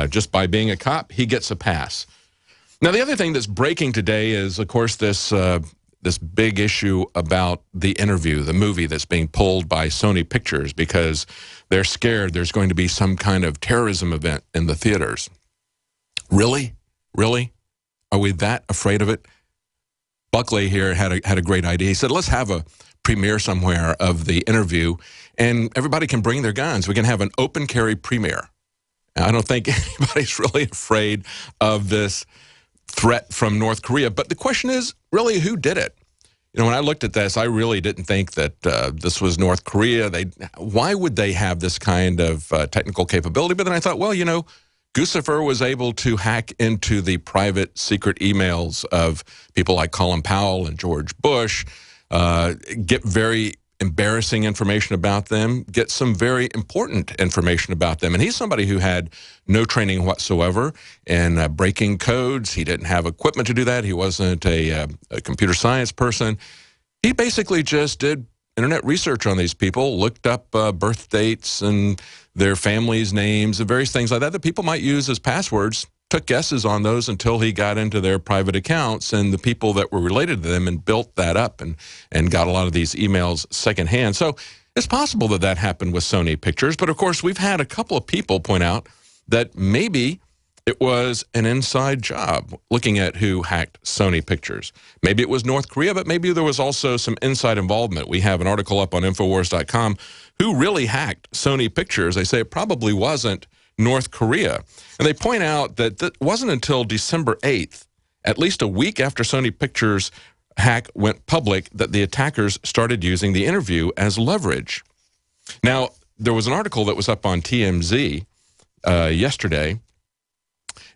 Just by being a cop, he gets a pass. Now, the other thing that's breaking today is, of course, this big issue about the interview, the movie that's being pulled by Sony Pictures because they're scared there's going to be some kind of terrorism event in the theaters. Really? Really? Are we that afraid of it? Buckley here had a great idea. He said, let's have a premiere somewhere of the interview, and everybody can bring their guns. We can have an open carry premiere. I don't think anybody's really afraid of this threat from North Korea. But the question is, really, who did it? You know, when I looked at this, I really didn't think that this was North Korea. Why would they have this kind of technical capability? But then I thought, well, you know, Guccifer was able to hack into the private secret emails of people like Colin Powell and George Bush, get very embarrassing information about them, get some very important information about them. And he's somebody who had no training whatsoever in breaking codes. He didn't have equipment to do that. He wasn't a computer science person. He basically just did internet research on these people, looked up birth dates and their families' names and various things like that that people might use as passwords, took guesses on those until he got into their private accounts and the people that were related to them and built that up and got a lot of these emails secondhand. So it's possible that that happened with Sony Pictures. But, of course, we've had a couple of people point out that maybe it was an inside job looking at who hacked Sony Pictures. Maybe it was North Korea, but maybe there was also some inside involvement. We have an article up on Infowars.com. Who really hacked Sony Pictures? They say it probably wasn't North Korea. And they point out that it wasn't until December 8th, at least a week after Sony Pictures hack went public, that the attackers started using the interview as leverage. Now, there was an article that was up on TMZ yesterday,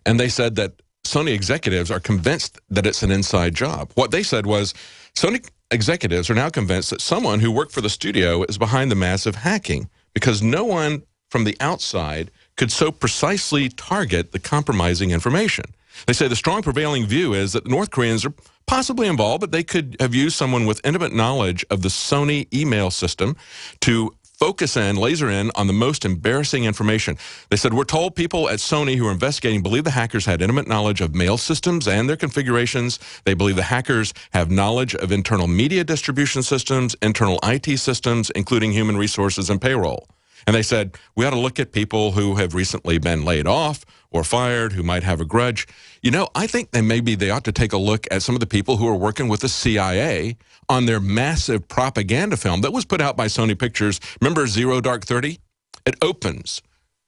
and they said that Sony executives are convinced that it's an inside job. What they said was, Sony executives are now convinced that someone who worked for the studio is behind the massive hacking because no one from the outside could so precisely target the compromising information. They say the strong prevailing view is that the North Koreans are possibly involved, but they could have used someone with intimate knowledge of the Sony email system to focus in, laser in on the most embarrassing information. They said, we're told people at Sony who are investigating believe the hackers had intimate knowledge of mail systems and their configurations. They believe the hackers have knowledge of internal media distribution systems, internal IT systems, including human resources and payroll. And they said, we ought to look at people who have recently been laid off or fired, who might have a grudge. You know, I think that maybe they ought to take a look at some of the people who are working with the CIA on their massive propaganda film that was put out by Sony Pictures. Remember Zero Dark 30? It opens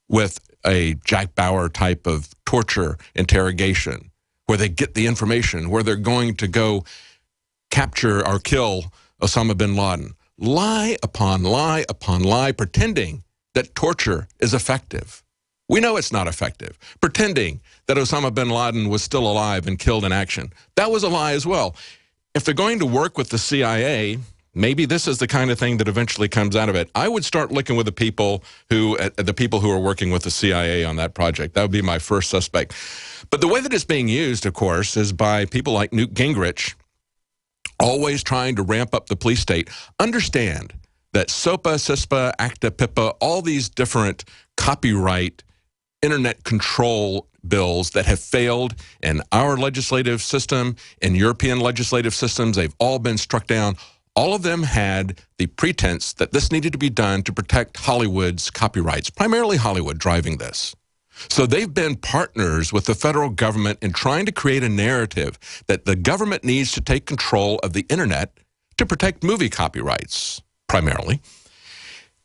with a Jack Bauer type of torture interrogation where they get the information, where they're going to go capture or kill Osama bin Laden. Lie upon lie upon lie, pretending that torture is effective. We know it's not effective. Pretending that Osama bin Laden was still alive and killed in action. That was a lie as well. If they're going to work with the CIA, maybe this is the kind of thing that eventually comes out of it. I would start looking with the people who are working with the CIA on that project. That would be my first suspect. But the way that it's being used, of course, is by people like Newt Gingrich, always trying to ramp up the police state. Understand that SOPA, CISPA, ACTA, PIPA, all these different copyright internet control bills that have failed in our legislative system, in European legislative systems, they've all been struck down. All of them had the pretense that this needed to be done to protect Hollywood's copyrights, primarily Hollywood driving this. So they've been partners with the federal government in trying to create a narrative that the government needs to take control of the internet to protect movie copyrights, primarily.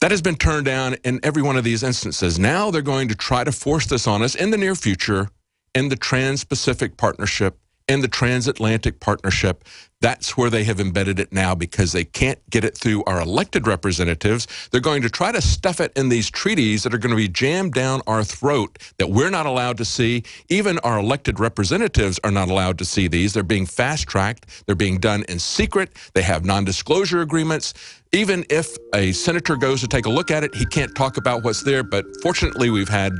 That has been turned down in every one of these instances. Now they're going to try to force this on us in the near future in the Trans-Pacific Partnership, in the Transatlantic Partnership. That's where they have embedded it now because they can't get it through our elected representatives. They're going to try to stuff it in these treaties that are going to be jammed down our throat that we're not allowed to see. Even our elected representatives are not allowed to see these. They're being fast-tracked. They're being done in secret. They have non-disclosure agreements. Even if a senator goes to take a look at it, he can't talk about what's there. But fortunately, we've had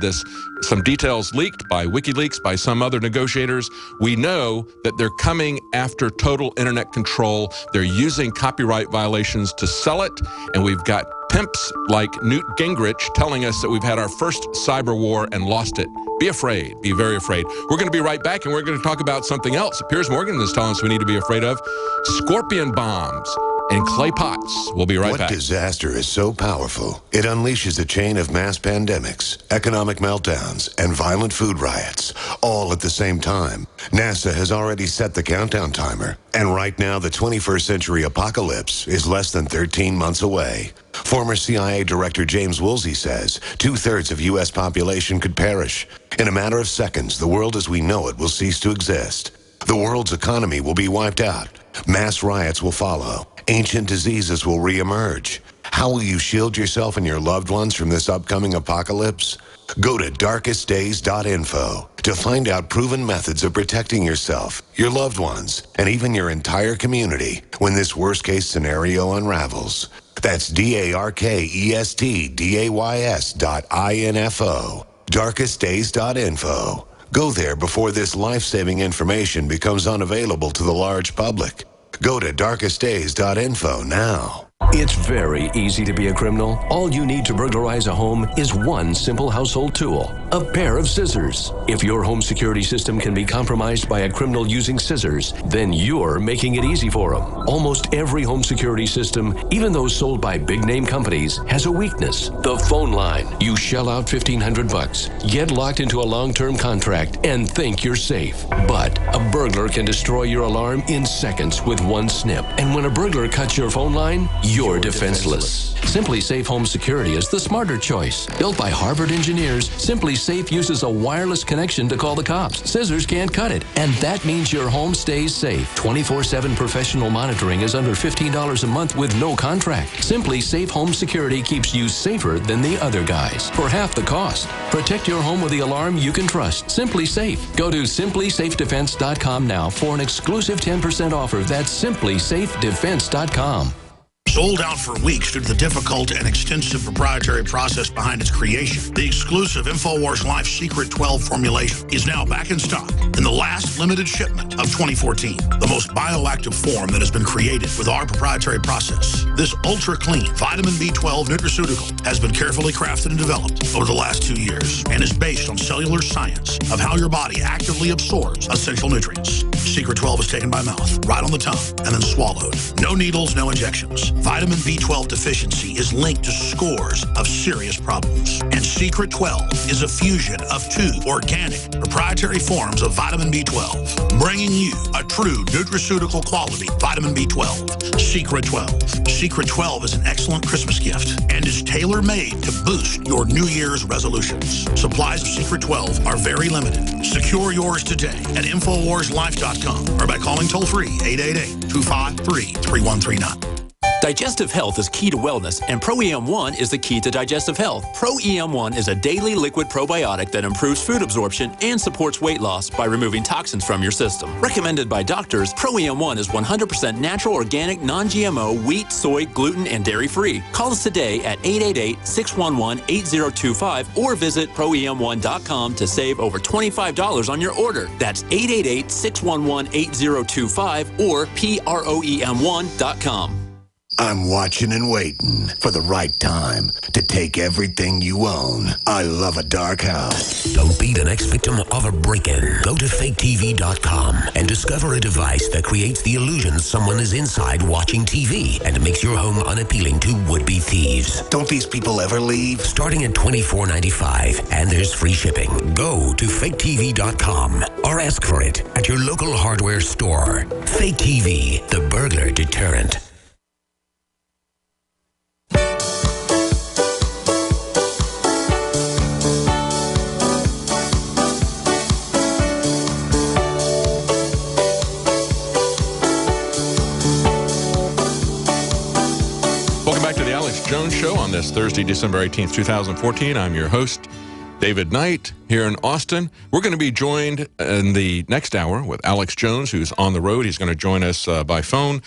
some details leaked by WikiLeaks, by some other negotiators. We know that they're coming after total internet control. They're using copyright violations to sell it. And we've got Pimps like Newt Gingrich telling us that we've had our first cyber war and lost it. Be afraid. Be very afraid. We're going to be right back, and we're going to talk about something else Piers Morgan is telling us we need to be afraid of. Scorpion bombs and clay pots. We'll be right back. What disaster is so powerful, it unleashes a chain of mass pandemics, economic meltdowns, and violent food riots, all at the same time. NASA has already set the countdown timer, and right now the 21st century apocalypse is less than 13 months away. Former CIA Director James Woolsey says 2/3 of U.S. population could perish. In a matter of seconds, the world as we know it will cease to exist. The world's economy will be wiped out. Mass riots will follow. Ancient diseases will reemerge. How will you shield yourself and your loved ones from this upcoming apocalypse? Go to darkestdays.info to find out proven methods of protecting yourself, your loved ones, and even your entire community when this worst-case scenario unravels. That's darkestdays.info. darkestdays.info. Go there before this life-saving information becomes unavailable to the large public. Go to darkestdays.info now. It's very easy to be a criminal. All you need to burglarize a home is one simple household tool, a pair of scissors. If your home security system can be compromised by a criminal using scissors, then you're making it easy for them. Almost every home security system, even those sold by big-name companies, has a weakness. The phone line. You shell out $1,500, get locked into a long-term contract, and think you're safe. But a burglar can destroy your alarm in seconds with one snip. And when a burglar cuts your phone line, you're defenseless. Simply Safe Home Security is the smarter choice. Built by Harvard engineers, Simply Safe uses a wireless connection to call the cops. Scissors can't cut it, and that means your home stays safe. 24/7 professional monitoring is under $15 a month with no contract. Simply Safe Home Security keeps you safer than the other guys for half the cost. Protect your home with the alarm you can trust. Simply Safe. Go to simplysafedefense.com now for an exclusive 10% offer. That's simplysafedefense.com. Sold out for weeks due to the difficult and extensive proprietary process behind its creation, the exclusive InfoWars Life Secret 12 formulation is now back in stock in the last limited shipment of 2014. The most bioactive form that has been created with our proprietary process. This ultra-clean vitamin B12 nutraceutical has been carefully crafted and developed over the last 2 years and is based on cellular science of how your body actively absorbs essential nutrients. Secret 12 is taken by mouth, right on the tongue, and then swallowed. No needles, no injections. Vitamin B12 deficiency is linked to scores of serious problems. And Secret 12 is a fusion of 2 organic, proprietary forms of vitamin B12, bringing you a true nutraceutical quality vitamin B12. Secret 12. Secret 12 is an excellent Christmas gift and is tailor-made to boost your New Year's resolutions. Supplies of Secret 12 are very limited. Secure yours today at InfoWarsLife.com or by calling toll-free 888-253-3139. Digestive health is key to wellness, and Pro-EM1 is the key to digestive health. Pro-EM1 is a daily liquid probiotic that improves food absorption and supports weight loss by removing toxins from your system. Recommended by doctors, Pro-EM1 is 100% natural, organic, non-GMO, wheat, soy, gluten, and dairy-free. Call us today at 888-611-8025 or visit ProEM1.com to save over $25 on your order. That's 888-611-8025 or PROEM1.com. I'm watching and waiting for the right time to take everything you own. I love a dark house. Don't be the next victim of a break-in. Go to faketv.com and discover a device that creates the illusion someone is inside watching TV and makes your home unappealing to would-be thieves. Don't these people ever leave? Starting at $24.95, and there's free shipping. Go to faketv.com or ask for it at your local hardware store. Fake TV, the burglar deterrent. Jones Show on this Thursday, December 18th, 2014. I'm your host, David Knight, here in Austin. We're going to be joined in the next hour with Alex Jones, who's on the road. He's going to join us by phone.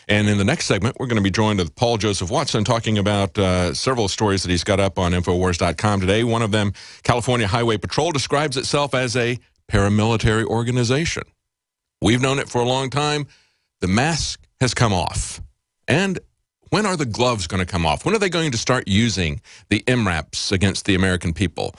And in the next segment, we're going to be joined with Paul Joseph Watson talking about several stories that he's got up on Infowars.com today. One of them, California Highway Patrol, describes itself as a paramilitary organization. We've known it for a long time. The mask has come off. And When are the gloves going to come off? When are they going to start using the MRAPs against the American people?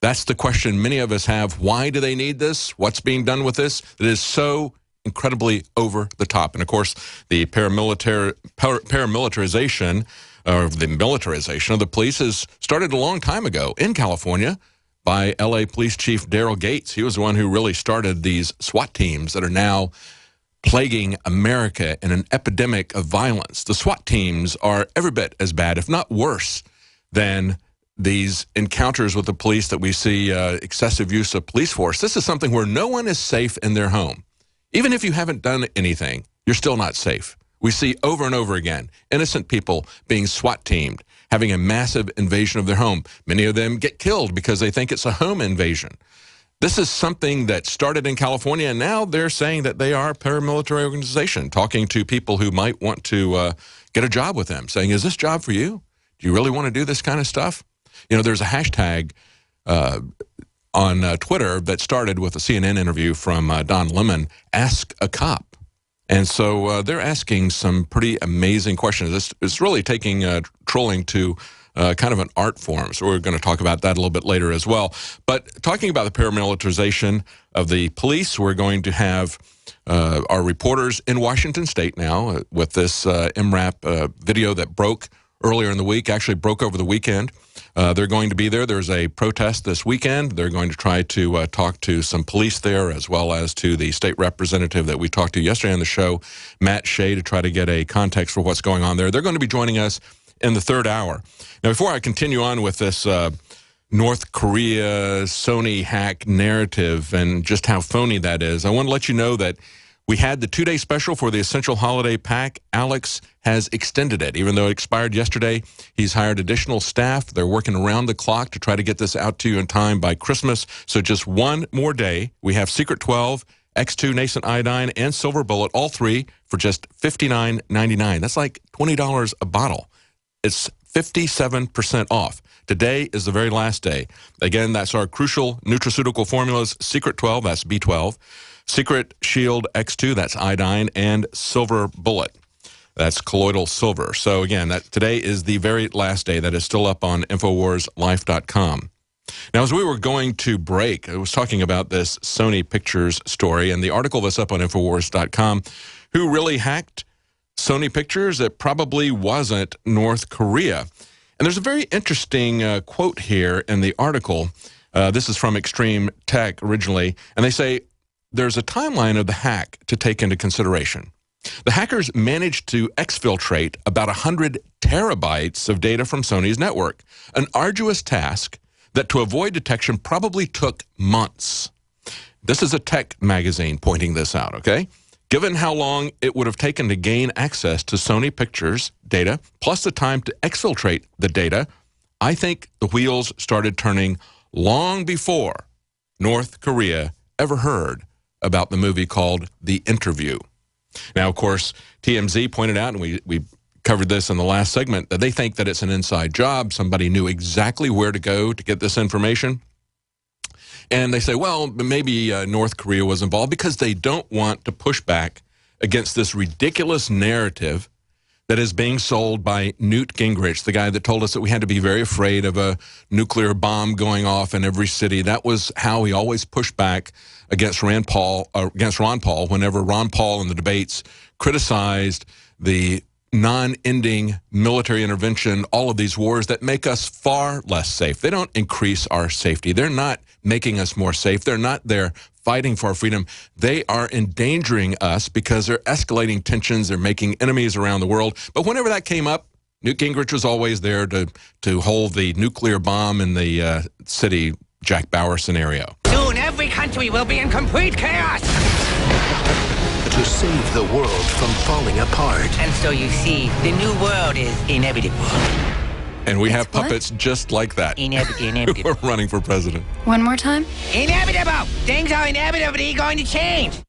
That's the question many of us have. Why do they need this? What's being done with this? It is so incredibly over the top. And of course, the paramilitarization or the militarization of the police has started a long time ago in California by LA Police Chief Daryl Gates. He was the one who really started these SWAT teams that are now plaguing America in an epidemic of violence. The SWAT teams are every bit as bad, if not worse, than these encounters with the police that we see, excessive use of police force. This is something where no one is safe in their home. Even if you haven't done anything, you're still not safe. We see over and over again innocent people being SWAT teamed, having a massive invasion of their home. Many of them get killed because they think it's a home invasion. This is something that started in California, and now they're saying that they are a paramilitary organization, talking to people who might want to get a job with them, saying, is this job for you? Do you really want to do this kind of stuff? You know, there's a hashtag on Twitter that started with a CNN interview from Don Lemon, Ask a Cop. And so they're asking some pretty amazing questions. It's really taking trolling to kind of an art form. So we're going to talk about that a little bit later as well. But talking about the paramilitarization of the police, we're going to have our reporters in Washington State now with this MRAP video that broke earlier in the week, actually broke over the weekend. They're going to be there. There's a protest this weekend. They're going to try to talk to some police there, as well as to the state representative that we talked to yesterday on the show, Matt Shea, to try to get a context for what's going on there. They're going to be joining us in the third hour. Now, before I continue on with this North Korea Sony hack narrative and just how phony that is, I want to let you know that we had the two-day special for the Essential Holiday Pack. Alex has extended it. Even though it expired yesterday, he's hired additional staff. They're working around the clock to try to get this out to you in time by Christmas. So just one more day. We have Secret 12, X2 Nascent Iodine, and Silver Bullet, all three for just $59.99. That's like $20 a bottle. It's 57% off. Today is the very last day. Again, that's our crucial nutraceutical formulas, Secret 12, that's B12, Secret Shield X2, that's iodine, and Silver Bullet, that's colloidal silver. So again, today is the very last day. That is still up on InfoWarsLife.com. Now, as we were going to break, I was talking about this Sony Pictures story, and the article that's up on InfoWars.com, who really hacked Sony Pictures? It probably wasn't North Korea. And there's a very interesting quote here in the article. This is from Extreme Tech originally, and they say, there's a timeline of the hack to take into consideration. The hackers managed to exfiltrate about 100 terabytes of data from Sony's network, an arduous task that to avoid detection probably took months. This is a tech magazine pointing this out, okay? Given how long it would have taken to gain access to Sony Pictures data, plus the time to exfiltrate the data, I think the wheels started turning long before North Korea ever heard about the movie called The Interview. Now, of course, TMZ pointed out, and we covered this in the last segment, that they think that it's an inside job. Somebody knew exactly where to go to get this information. And they say, well, maybe North Korea was involved because they don't want to push back against this ridiculous narrative that is being sold by Newt Gingrich, the guy that told us that we had to be very afraid of a nuclear bomb going off in every city. That was how he always pushed back against Ron Paul whenever Ron Paul in the debates criticized the non-ending military intervention, all of these wars that make us far less safe. They don't increase our safety. They're not making us more safe. They're not there fighting for our freedom. They are endangering us because they're escalating tensions. They're making enemies around the world. But whenever that came up, Newt Gingrich was always there to hold the nuclear bomb in the city Jack Bauer scenario. Soon every country will be in complete chaos. To save the world from falling apart. And so you see, the new world is inevitable. And we have puppets just like that. Inevitable. We're running for president. One more time? Inevitable! Things are inevitably going to change.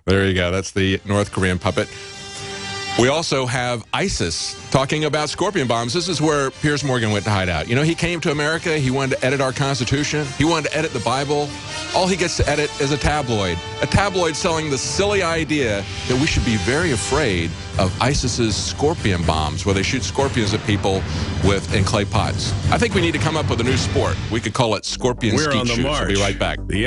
There you go. That's the North Korean puppet. We also have ISIS talking about scorpion bombs. This is where Piers Morgan went to hide out. You know, he came to America. He wanted to edit our Constitution. He wanted to edit the Bible. all he gets to edit is a tabloid selling the silly idea that we should be very afraid of ISIS's scorpion bombs, where they shoot scorpions at people in clay pots. I think we need to come up with a new sport. We could call it scorpion We're skeet on the shoots. march. We'll be right back. The